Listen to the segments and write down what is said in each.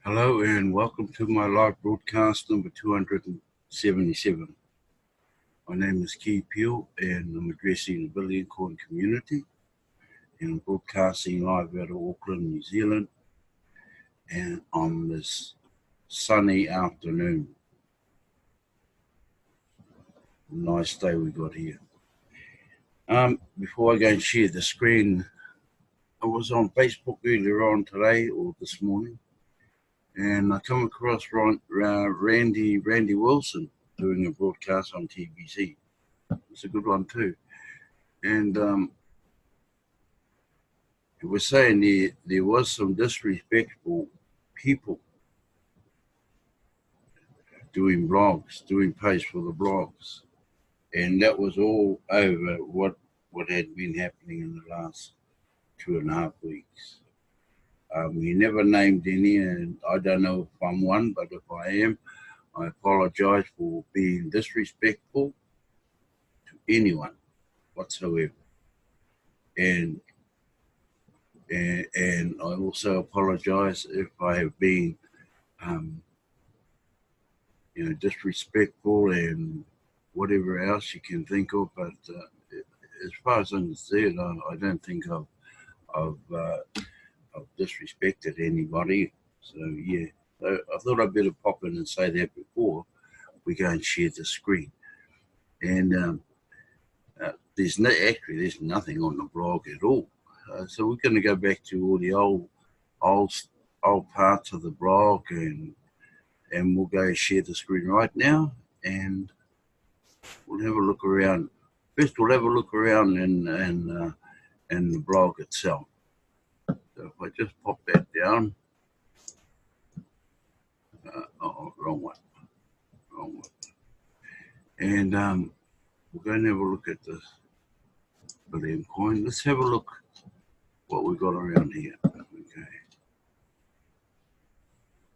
Hello and welcome to my live broadcast number 277. My name is Key Peel and I'm addressing the Billion Corn community and I'm broadcasting live out of Auckland, New Zealand and on this sunny afternoon. Nice day we got here. Before I go and share the screen, I was on Facebook earlier on today or this morning and I come across Randy Wilson doing a broadcast on TBC. It's a good one too. And it was saying there was some disrespectful people doing blogs, doing posts for the blogs. And that was all over what had been happening in the last 2.5 weeks. He never named any, and I don't know if I'm one, but if I am, I apologize for being disrespectful to anyone whatsoever. And I also apologize if I have been, disrespectful and whatever else you can think of. But as far as I'm concerned, I don't think I've disrespected anybody. So yeah, I thought I'd better pop in and say that before we go and share the screen. And there's nothing on the blog at all. So we're going to go back to all the old parts of the blog, and we'll go share the screen right now, and we'll have a look around. First, we'll have a look around in the blog itself. So if I just pop that down, wrong one, and we're going to have a look at the Billion coin. Let's have a look what we got around here. Okay,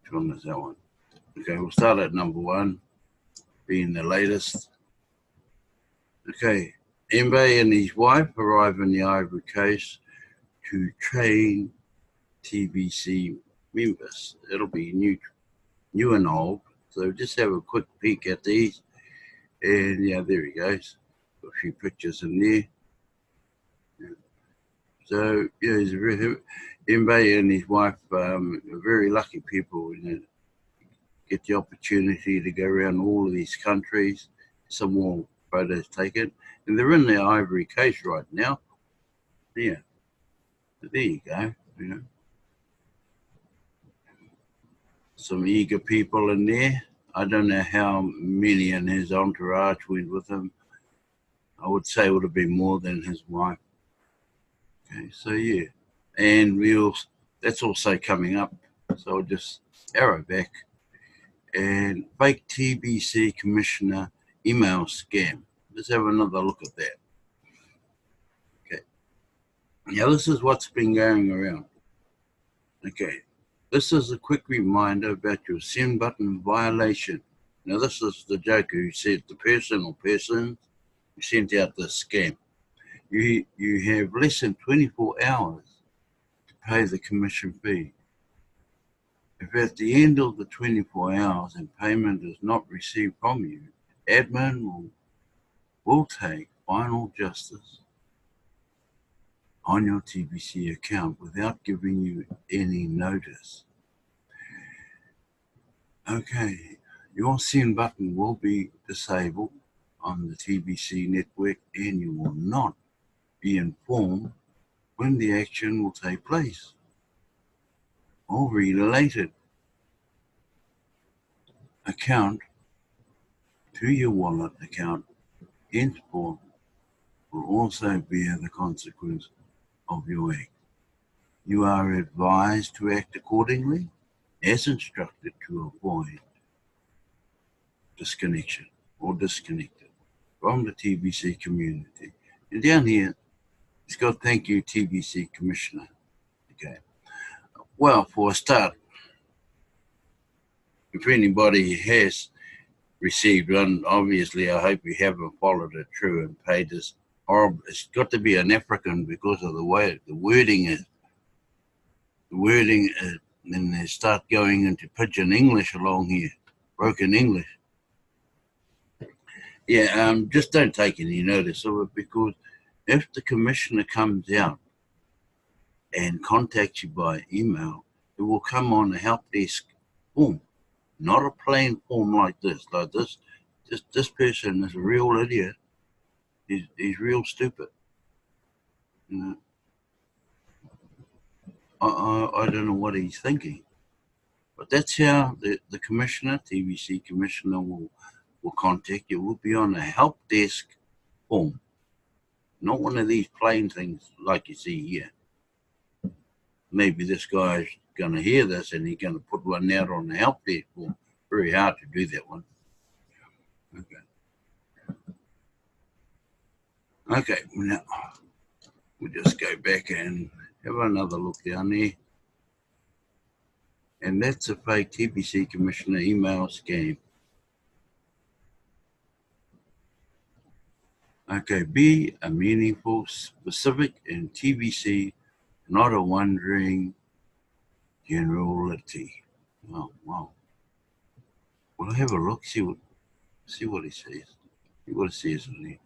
which one is that one? Okay, we'll start at number 1, being the latest. Okay, Mbe and his wife arrive in the Ivory Coast to train TBC members. It'll be new and old. So just have a quick peek at these. And yeah, there he goes. Got a few pictures in there. Yeah. So yeah, he's Mbe and his wife are very lucky people. Get the opportunity to go around all of these countries. Some more photos taken, and they're in the Ivory Coast right now. Yeah, so there you go. Some eager people in there. I don't know how many in his entourage went with him. I would say it would have been more than his wife. Okay, so yeah, and that's also coming up. So I'll just arrow back. And fake TBC commissioner email scam. Let's have another look at that. Okay. Now this is what's been going around. Okay. This is a quick reminder about your send button violation. Now this is the joker who said the person or persons who sent out the scam. You have less than 24 hours to pay the commission fee. If at the end of the 24 hours and payment is not received from you, admin will take final justice on your TBC account without giving you any notice. Okay, your send button will be disabled on the TBC network and you will not be informed when the action will take place. Or related account to your wallet account henceforth will also bear the consequence of your act. You are advised to act accordingly as instructed to avoid disconnection or disconnected from the TBC community. And down here, it's got thank you TBC Commissioner. Okay. Well, for a start, if anybody has received one, obviously I hope you haven't followed it through and paid this horrible. It's got to be an African because of the way the wording is. The wording is then they start going into pidgin English along here, broken English. Yeah, just don't take any notice of it, because if the commissioner comes out and contacts you by email, it will come on a help desk form, not a plain form like this. Like this person is a real idiot. He's real stupid. You know, I don't know what he's thinking, but that's how the commissioner, TBC commissioner, will contact you. Will be on a help desk form, not one of these plain things like you see here. Maybe this guy's going to hear this and he's going to put one out on the help desk form. Very hard to do that one. Okay. Okay, now we'll just go back and have another look down there. And that's a fake TBC commissioner email scam. Okay, be a meaningful, specific, and TBC, not a wandering generality. Oh, wow. Well, have a look, see what he says. See what it says in there.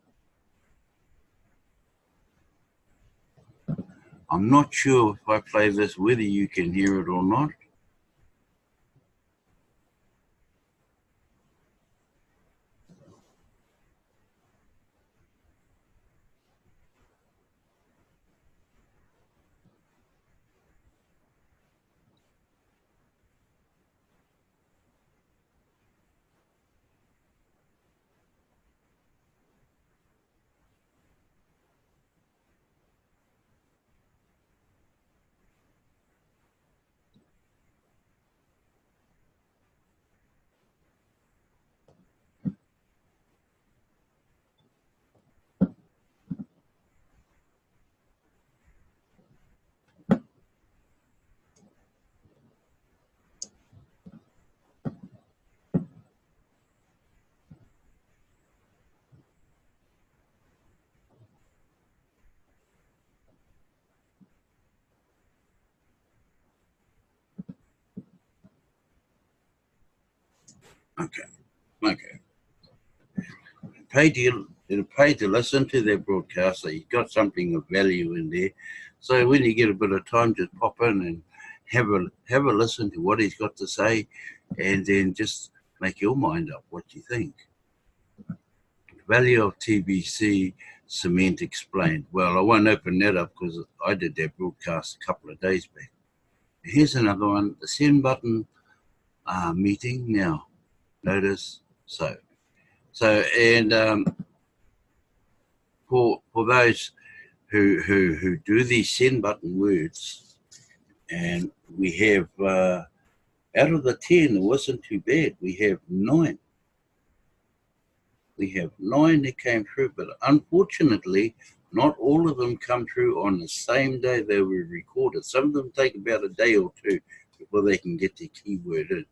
I'm not sure if I play this whether you can hear it or not. Okay, okay. It'll pay to listen to their broadcast, so you've got something of value in there. So when you get a bit of time, just pop in and have a listen to what he's got to say, and then just make your mind up what you think. Value of TBC cement explained. Well, I won't open that up because I did that broadcast a couple of days back. Here's another one, the send button meeting now. Notice and for those who do these send button words, and we have out of the 10, it wasn't too bad. We have 9. We have 9 that came through, but unfortunately, not all of them come through on the same day they were recorded. Some of them take about a day or two before they can get their keyword in.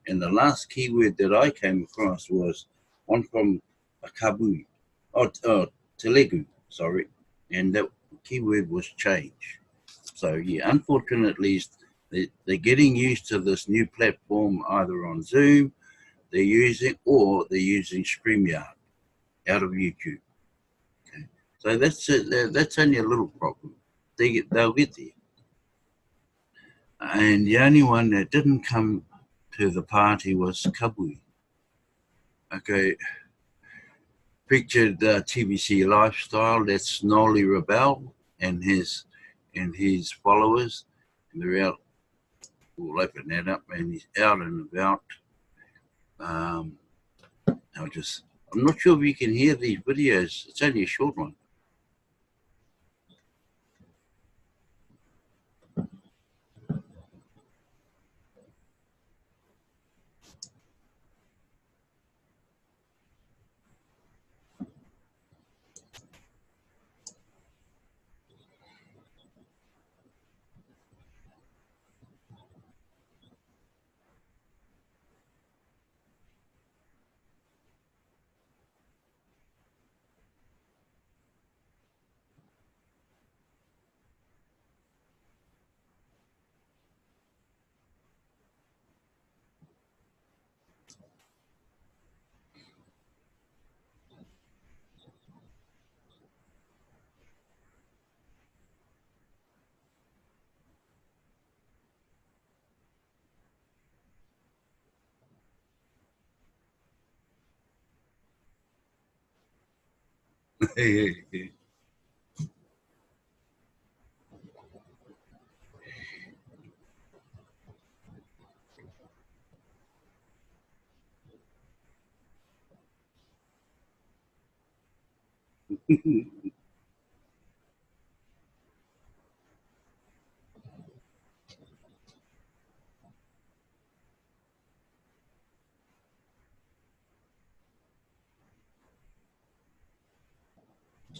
And the last keyword that I came across was one from a kabui, Telegu, sorry, and that keyword was change. So yeah, unfortunately, they're getting used to this new platform either on Zoom they're using or they're using StreamYard out of YouTube. Okay, so that's only a little problem. They'll get there. And the only one that didn't come to the party was Kabui. Okay, featured TBC lifestyle. That's Nolly Rebel and his followers. And they're out. We'll open that up, and he's out and about. I'm not sure if you can hear these videos. It's only a short one.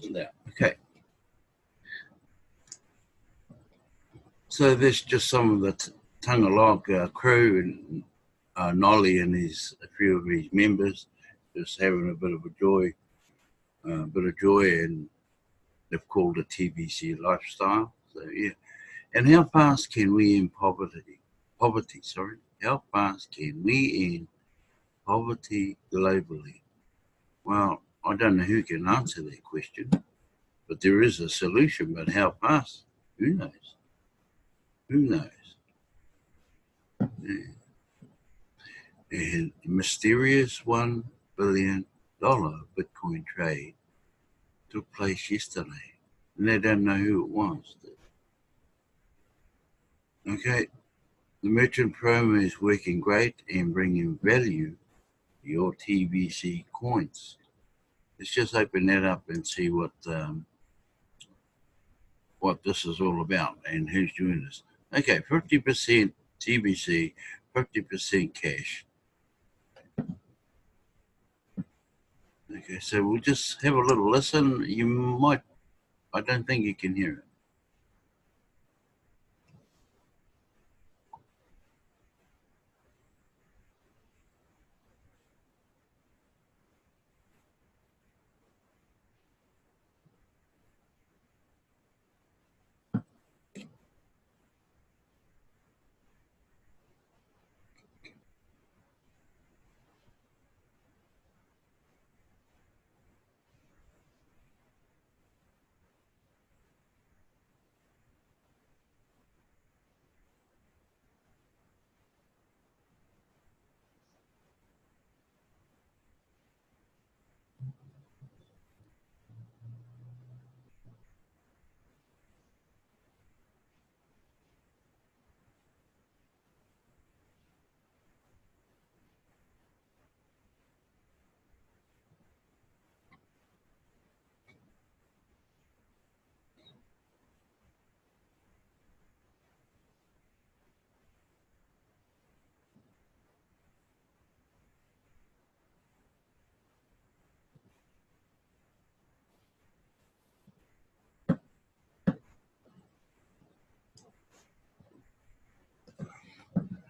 Yeah. Okay. So there's just some of the Tangalog crew and Nolly and a few of his members just having a bit of joy, and they've called it TBC lifestyle. So yeah. And how fast can we end poverty? Poverty, sorry. How fast can we end poverty globally? Well, I don't know who can answer that question, but there is a solution. But how fast? Who knows? Who knows? Yeah. And mysterious $1 billion Bitcoin trade took place yesterday, and they don't know who it was. Okay, the merchant promo is working great and bringing value to your TBC coins. Let's just open that up and see what this is all about and who's doing this. Okay, 50% TBC, 50% cash. Okay, so we'll just have a little listen. I don't think you can hear it.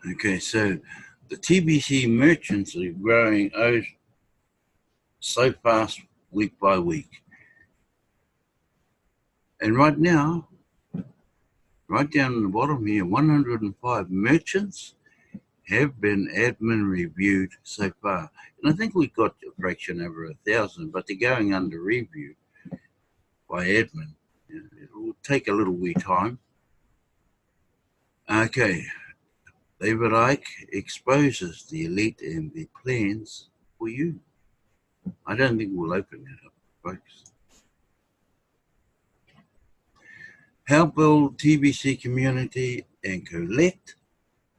Okay, so the TBC merchants are growing so fast week by week. And right now, right down in the bottom here, 105 merchants have been admin reviewed so far. And I think we've got a fraction over 1,000, but they're going under review by admin. It will take a little wee time. Okay, David Icke exposes the elite and the plans for you. I don't think we'll open that up, folks. How build TBC community and collect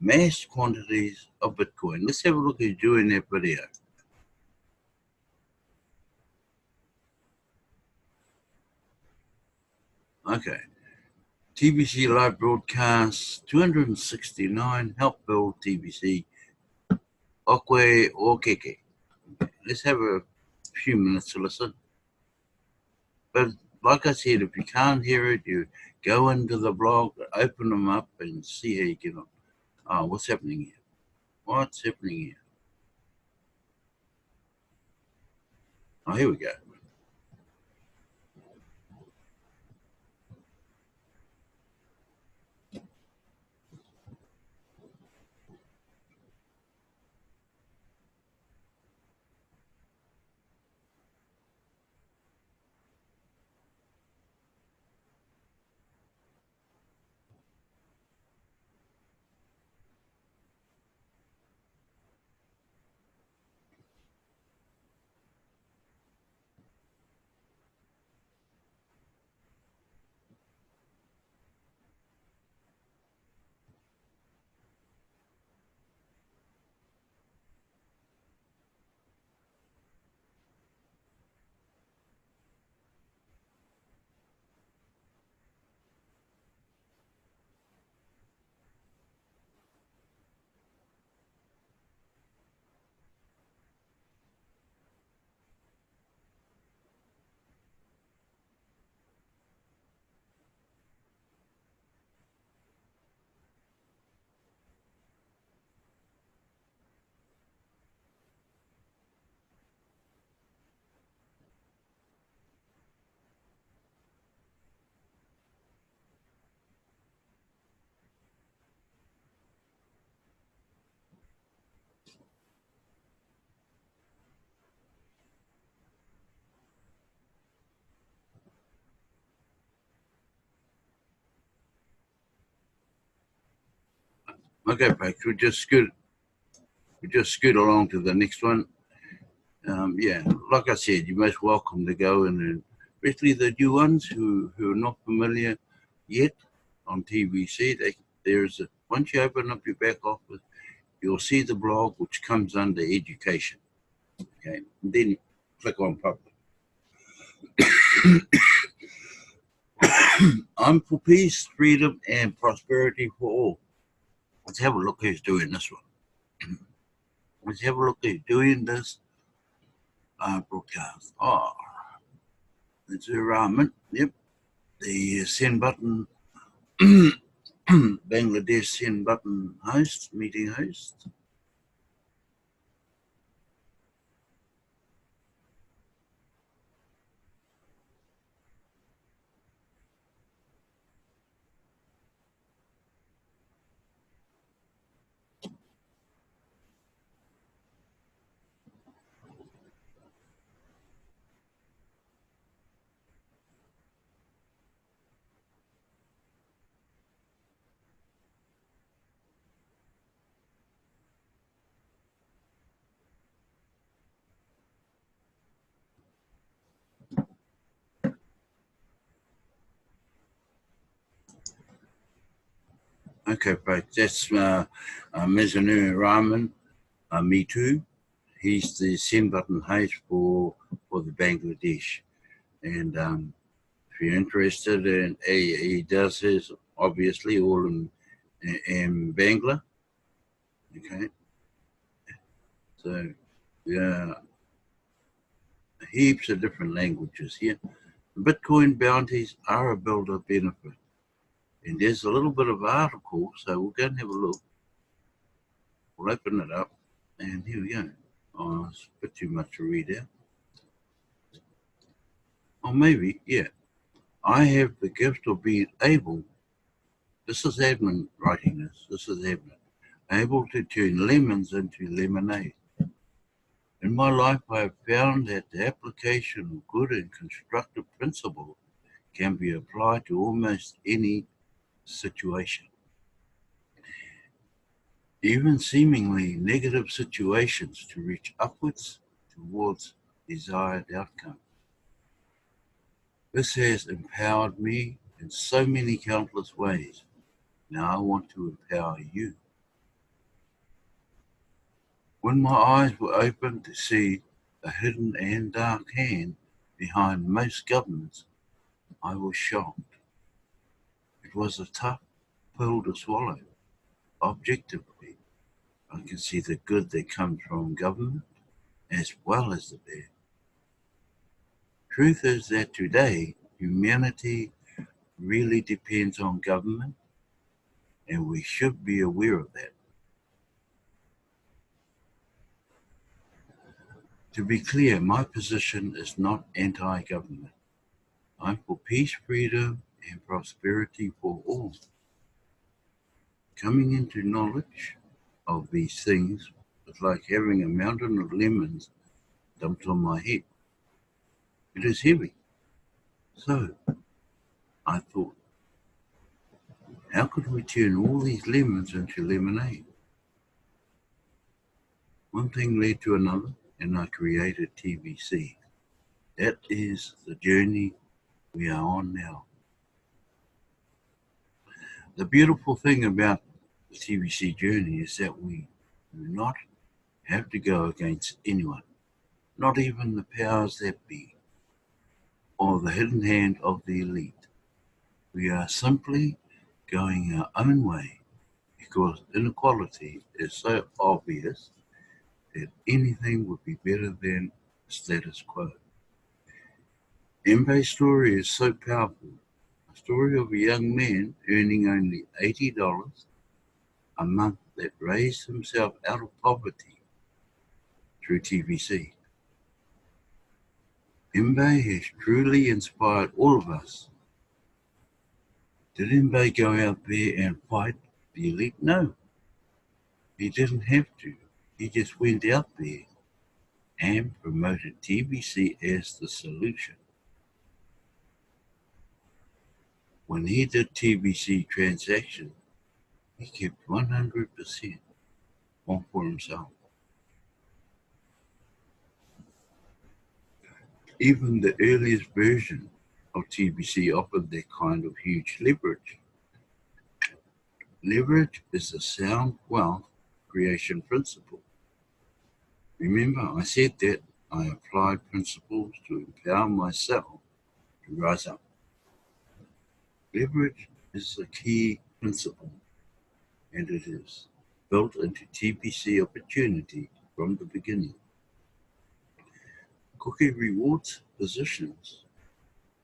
mass quantities of Bitcoin. Let's have a look at doing that video. Okay. TBC live broadcast 269. Help build TBC. Okwe Okeke. Let's have a few minutes to listen. But like I said, if you can't hear it, you go into the blog, open them up, and see how you get on. Oh, what's happening here? What's happening here? Oh, here we go. Okay, folks, we just scoot along to the next one. Yeah, like I said, you're most welcome to go in, and especially the new ones who are not familiar yet on TBC. Once you open up your back office, you'll see the blog which comes under education. Okay, and then click on public. I'm for peace, freedom, and prosperity for all. Let's have a look who's doing this one. Let's have a look who's doing this broadcast. Oh, it's a Rahman. Yep, the send button. Bangladesh send button host, meeting host. Okay, folks, that's Mizanu Rahman, me too. He's the send button host for the Bangladesh. And if you're interested, and he does his obviously all in Bangla. Okay, so yeah, heaps of different languages here. Bitcoin bounties are a builder benefit. And there's a little bit of article, so we'll go and have a look. We'll open it up, and here we go. Oh, it's a bit too much to read out. Or maybe, yeah. I have the gift of being able, this is admin writing this is admin, able to turn lemons into lemonade. In my life, I have found that the application of good and constructive principle can be applied to almost any situation. Even seemingly negative situations to reach upwards towards desired outcome. This has empowered me in so many countless ways. Now I want to empower you. When my eyes were opened to see the hidden and dark hand behind most governments, I was shocked. It was a tough pill to swallow. Objectively, I can see the good that comes from government as well as the bad. Truth is that today, humanity really depends on government, and we should be aware of that. To be clear, my position is not anti-government. I'm for peace, freedom, and prosperity for all. Coming into knowledge of these things is like having a mountain of lemons dumped on my head. It is heavy. So I thought, how could we turn all these lemons into lemonade? One thing led to another, and I created TBC. That is the journey we are on now. The beautiful thing about the TBC journey is that we do not have to go against anyone, not even the powers that be, or the hidden hand of the elite. We are simply going our own way because inequality is so obvious that anything would be better than status quo. Mba's story is so powerful. A story of a young man earning only $80 a month that raised himself out of poverty through TBC. Mbe has truly inspired all of us. Did Mbe go out there and fight the elite? No, he didn't have to. He just went out there and promoted TBC as the solution. When he did TBC transaction, He kept 100% on for himself. Even the earliest version of TBC offered that kind of huge leverage. Leverage is a sound wealth creation principle. Remember, I said that I applied principles to empower myself to rise up. Leverage is a key principle, and it is built into TBC opportunity from the beginning. Cookie rewards positions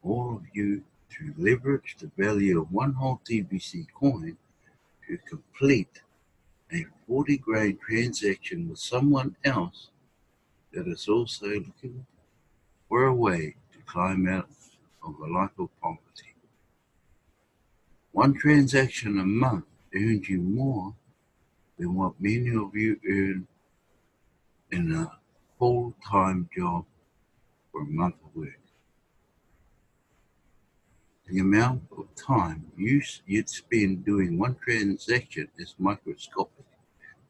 all of you to leverage the value of one whole TBC coin to complete a 40 grain transaction with someone else that is also looking for a way to climb out of a life of poverty. One transaction a month earns you more than what many of you earn in a full-time job for a month of work. The amount of time you'd spend doing one transaction is microscopic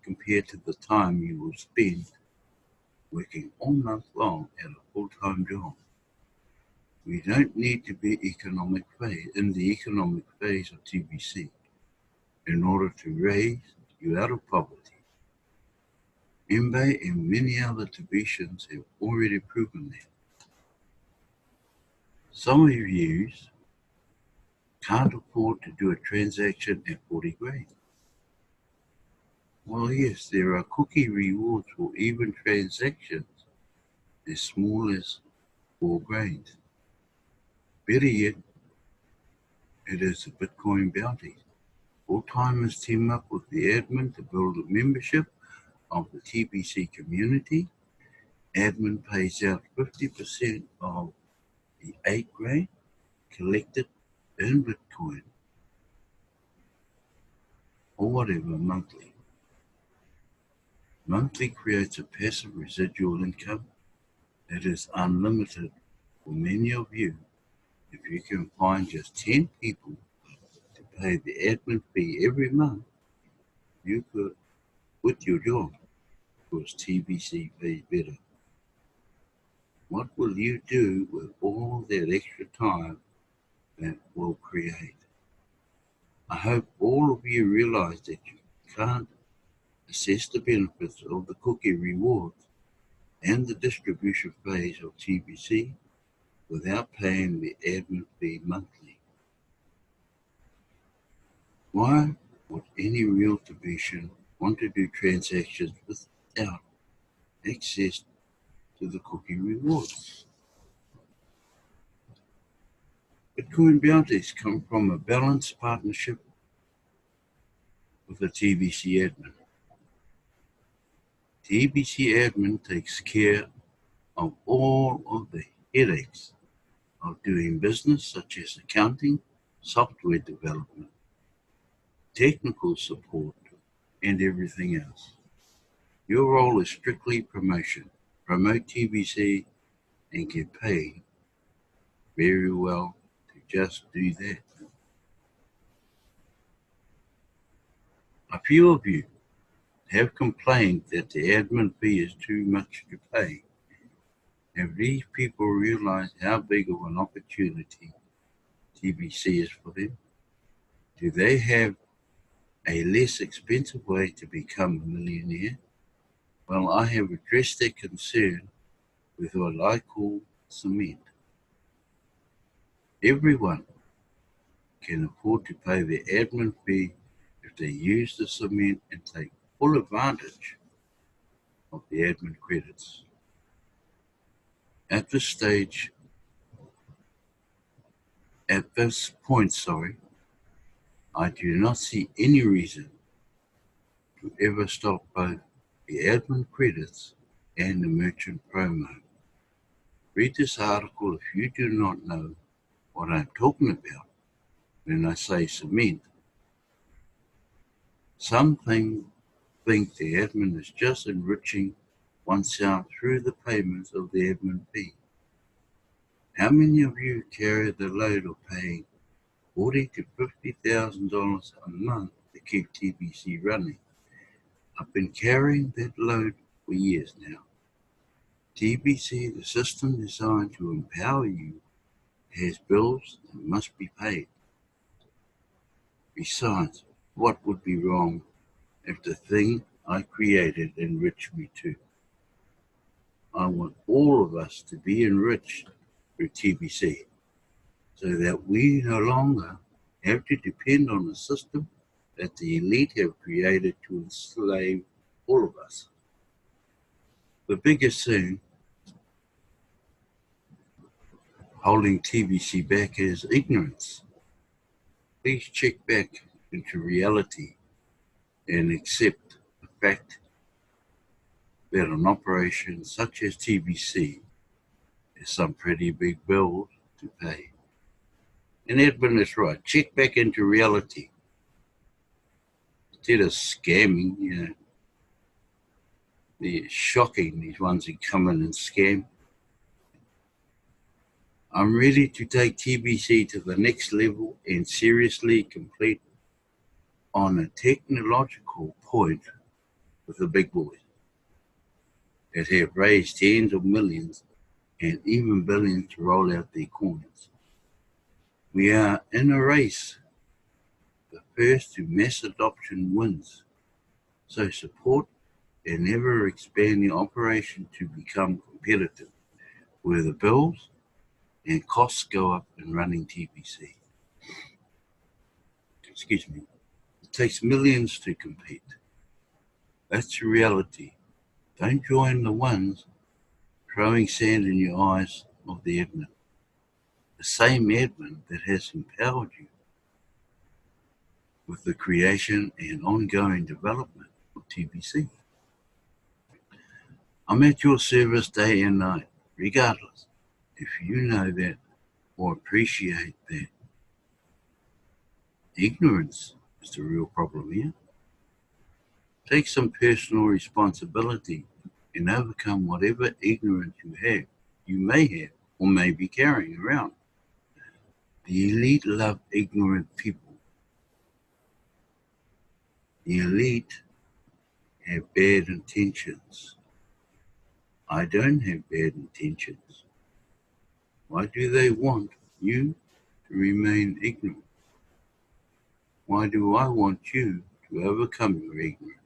compared to the time you will spend working all month long at a full-time job. We don't need to be in the economic phase of TBC in order to raise you out of poverty. Mbe and many other Tibetans have already proven that. Some of you can't afford to do a transaction at 40 grand. Well, yes, there are cookie rewards for even transactions as small as 4 grand. Better yet, it is a Bitcoin bounty. Full-timers team up with the admin to build a membership of the TBC community. Admin pays out 50% of the 8 grand collected in Bitcoin or whatever monthly. Monthly creates a passive residual income that is unlimited for many of you. If you can find just 10 people to pay the admin fee every month, you could quit your job because TBC pays better. What will you do with all that extra time that will create? I hope all of you realize that you can't assess the benefits of the cookie rewards and the distribution phase of TBC without paying the admin fee monthly. Why would any real Tibetan want to do transactions without access to the cookie rewards? Bitcoin bounties come from a balanced partnership with a TBC admin. TBC admin takes care of all of the headaches of doing business, such as accounting, software development, technical support, and everything else. Your role is strictly promotion. Promote TBC and get paid very well to just do that. A few of you have complained that the admin fee is too much to pay. Have these people realized how big of an opportunity TBC is for them? Do they have a less expensive way to become a millionaire? Well, I have addressed that concern with what I call cement. Everyone can afford to pay the admin fee if they use the cement and take full advantage of the admin credits. At this point, I do not see any reason to ever stop both the admin credits and the merchant promo. Read this article if you do not know what I'm talking about when I say cement. Some think the admin is just enriching oneself through the payments of the admin fee. How many of you carry the load of paying $40,000 to $50,000 a month to keep TBC running. I've been carrying that load for years now. TBC, the system designed to empower you, has bills that must be paid. Besides, what would be wrong if the thing I created enriched me too? I want all of us to be enriched through TBC so that we no longer have to depend on a system that the elite have created to enslave all of us. The biggest thing holding TBC back is ignorance. Please check back into reality and accept the fact that an operation such as TBC is some pretty big bills to pay. And Edwin is right. Check back into reality. Instead of scamming, they're shocking, these ones who come in and scam. I'm ready to take TBC to the next level and seriously complete on a technological point with the big boys that have raised tens of millions and even billions to roll out their coins. We are in a race. The first to mass adoption wins. So support and ever expand the operation to become competitive, where the bills and costs go up in running TBC. Excuse me. It takes millions to compete. That's the reality. Don't join the ones throwing sand in your eyes of the admin. The same admin that has empowered you with the creation and ongoing development of TBC. I'm at your service day and night, regardless. If you know that or appreciate that, ignorance is the real problem here. Take some personal responsibility and overcome whatever ignorance you may have, or may be carrying around. The elite love ignorant people. The elite have bad intentions. I don't have bad intentions. Why do they want you to remain ignorant? Why do I want you to overcome your ignorance?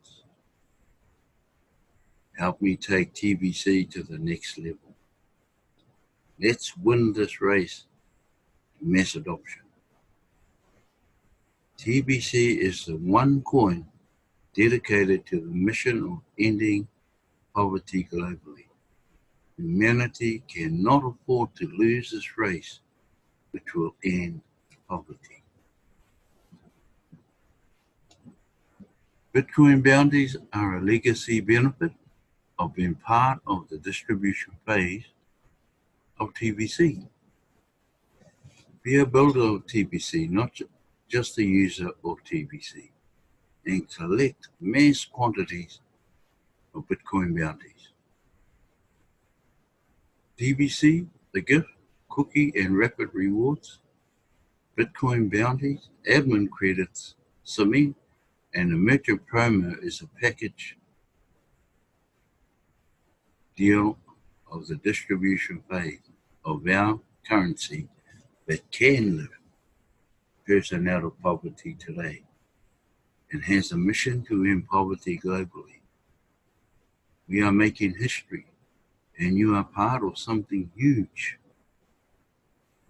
Help me take TBC to the next level. Let's win this race to mass adoption. TBC is the one coin dedicated to the mission of ending poverty globally. Humanity cannot afford to lose this race, which will end poverty. Bitcoin bounties are a legacy benefit of being part of the distribution phase of TBC. Be a builder of TBC, not just a user of TBC, and collect mass quantities of Bitcoin bounties. TBC, the gift, cookie, and rapid rewards, Bitcoin bounties, admin credits, Simi, and the merchant promo is a package deal of the distribution phase of our currency that can lift a person out of poverty today and has a mission to end poverty globally. We are making history, and you are part of something huge.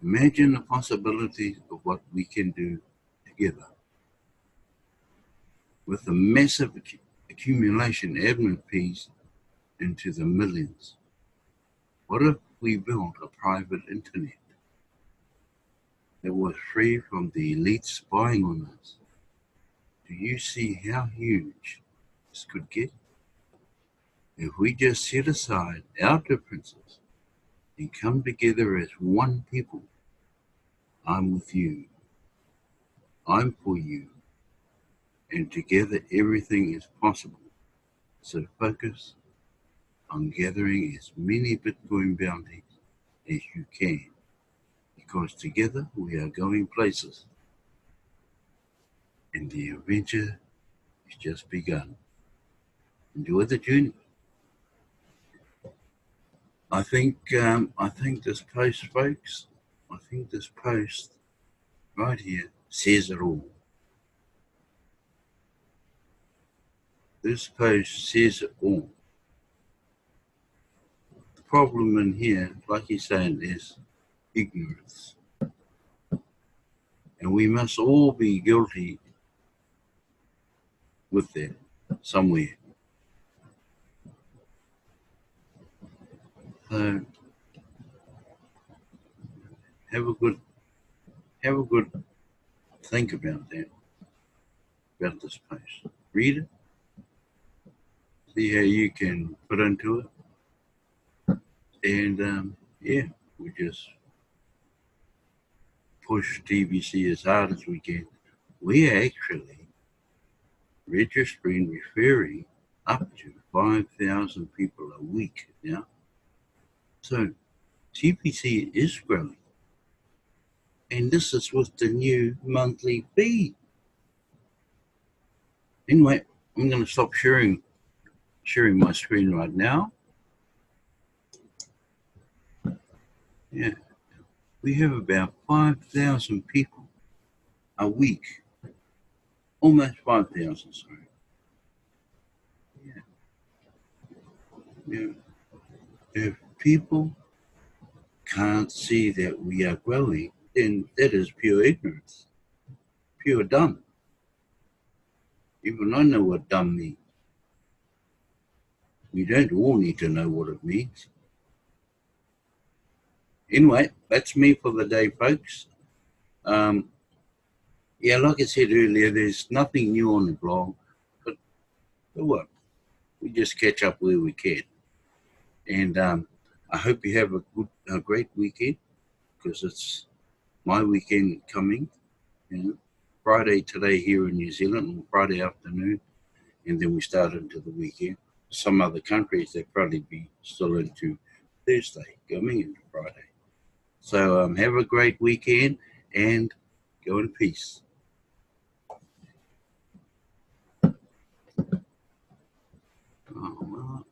Imagine the possibilities of what we can do together. With a massive accumulation admin fees into the millions. What if we built a private internet that was free from the elite spying on us? Do you see how huge this could get? If we just set aside our differences and come together as one people, I'm with you, I'm for you, and together everything is possible. So focus on gathering as many Bitcoin bounties as you can, because together we are going places. and the adventure has just begun. Enjoy the journey. I think this post, folks, I think this post right here says it all. This post says it all. The problem in here, like he's saying, is ignorance. And we must all be guilty with that somewhere. So have a good think about that, about this post. Read it, see how you can put into it, and yeah, we just push TBC as hard as we can. We are actually registering, referring up to 5,000 people a week now. So TBC is growing. And this is with the new monthly fee. Anyway, I'm going to stop sharing my screen right now. Yeah, we have about 5,000 people a week. Almost 5,000, sorry. Yeah. If people can't see that we are growing, then that is pure ignorance, pure dumb. Even I know what dumb means. We don't all need to know what it means. Anyway, that's me for the day, folks. Yeah, like I said earlier, there's nothing new on the blog, but what? We just catch up where we can. And I hope you have a great weekend, because it's my weekend coming. You know, Friday today here in New Zealand, and Friday afternoon, and then we start into the weekend. Some other countries, they'll probably be still into Thursday, coming into Friday. So have a great weekend and go in peace. Oh, well.